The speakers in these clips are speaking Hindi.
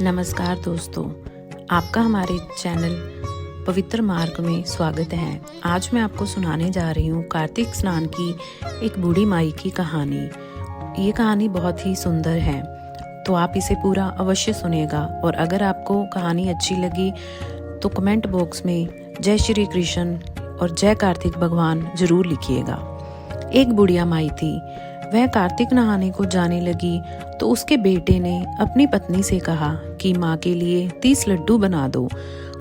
नमस्कार दोस्तों, आपका हमारे चैनल पवित्र मार्ग में स्वागत है। आज मैं आपको सुनाने जा रही हूँ कार्तिक स्नान की एक बूढ़ी माई की कहानी। ये कहानी बहुत ही सुंदर है, तो आप इसे पूरा अवश्य सुनेगा। और अगर आपको कहानी अच्छी लगी तो कमेंट बॉक्स में जय श्री कृष्ण और जय कार्तिक भगवान जरूर लिखिएगा। एक बुढ़िया माई थी, वह कार्तिक नहाने को जाने लगी तो उसके बेटे ने अपनी पत्नी से कहा कि माँ के लिए 30 लड्डू बना दो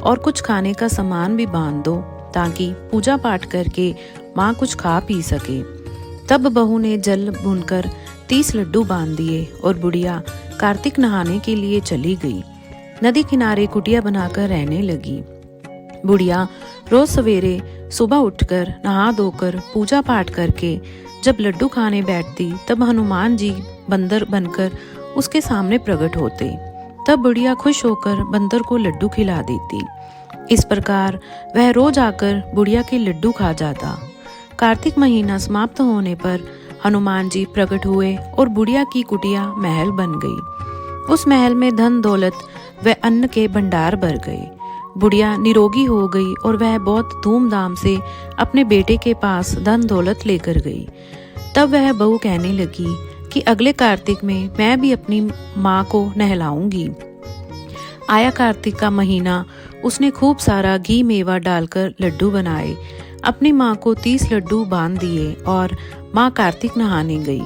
और कुछ खाने का सामान भी बांध दो ताकि पूजा पाठ करके माँ कुछ खा पी सके। तब बहू ने जल भूनकर 30 लड्डू बांध दिए और बुढ़िया कार्तिक नहाने के लिए चली गई। नदी किनारे कुटिया बनाकर रहने लगी। बुढ़िया रोज सवेरे सुबह उठकर नहा धोकर पूजा पाठ करके जब लड्डू खाने बैठती तब हनुमान जी बंदर बनकर उसके सामने प्रकट होते। तब बुढ़िया खुश होकर बंदर को लड्डू खिला देती। इस प्रकार वह रोज आकर बुढ़िया के लड्डू खा जाता। कार्तिक महीना समाप्त होने पर हनुमान जी प्रकट हुए और बुढ़िया की कुटिया महल बन गई। उस महल में धन दौलत व अन्न के भंडार भर गए। बुढ़िया निरोगी हो गई और वह बहुत धूमधाम से अपने बेटे के पास धन दौलत लेकर गई। तब वह बहू कहने लगी कि अगले कार्तिक में मैं भी अपनी माँ को नहलाऊंगी। आया कार्तिक का महीना, उसने खूब सारा घी मेवा डालकर लड्डू बनाए। अपनी माँ को 30 लड्डू बांध दिए और माँ कार्तिक नहाने गई।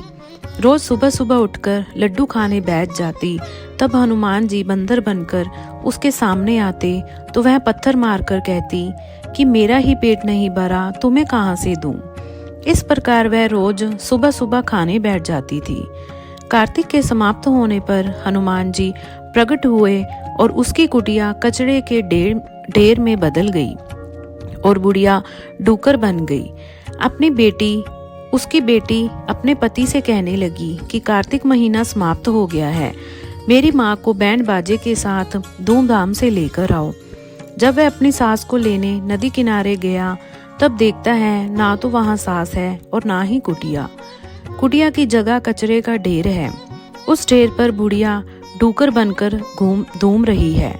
रोज सुबह सुबह उठकर लड्डू खाने बैठ जाती। तब हनुमान जी बंदर बनकर उसके सामने आते तो वह पत्थर मारकर कहती कि मेरा ही पेट नहीं भरा, तुम्हें कहाँ से दूं। इस प्रकार वह रोज सुबह सुबह खाने बैठ जाती थी। कार्तिक के समाप्त होने पर हनुमान जी प्रकट हुए और उसकी कुटिया कचरे के ढेर में बदल गई और बुढ़िया डूकर बन गई। उसकी बेटी अपने पति से कहने लगी कि कार्तिक महीना समाप्त हो गया है, मेरी माँ को बैंड बाजे के साथ धूमधाम से लेकर आओ। जब वह अपनी सास को लेने नदी किनारे गया तब देखता है ना तो वहाँ सास है और ना ही कुटिया की जगह कचरे का ढेर है। उस ढेर पर बुढ़िया डूकर बनकर घूम रही है।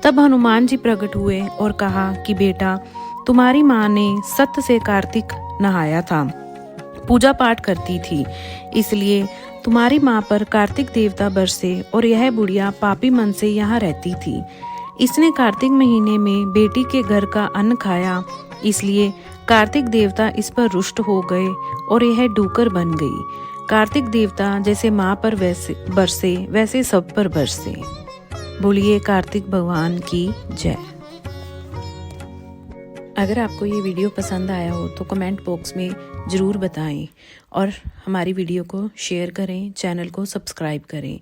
तब हनुमान जी प्रकट हुए और कहा कि बेटा, तुम्हारी माँ ने सत्य से कार्तिक नहाया था, पूजा पाठ करती थी, इसलिए तुम्हारी माँ पर कार्तिक देवता बरसे और यह बुढ़िया पापी मन से यहाँ रहती थी। इसने कार्तिक महीने में बेटी के घर का अन्न खाया, इसलिए कार्तिक देवता इस पर रुष्ट हो गए और यह डूकर बन गई। कार्तिक देवता जैसे माँ पर बरसे वैसे सब पर बरसे। बोलिए कार्तिक भगवान की जय। अगर आपको ये वीडियो पसंद आया हो तो कमेंट बॉक्स में ज़रूर बताएं और हमारी वीडियो को शेयर करें, चैनल को सब्सक्राइब करें।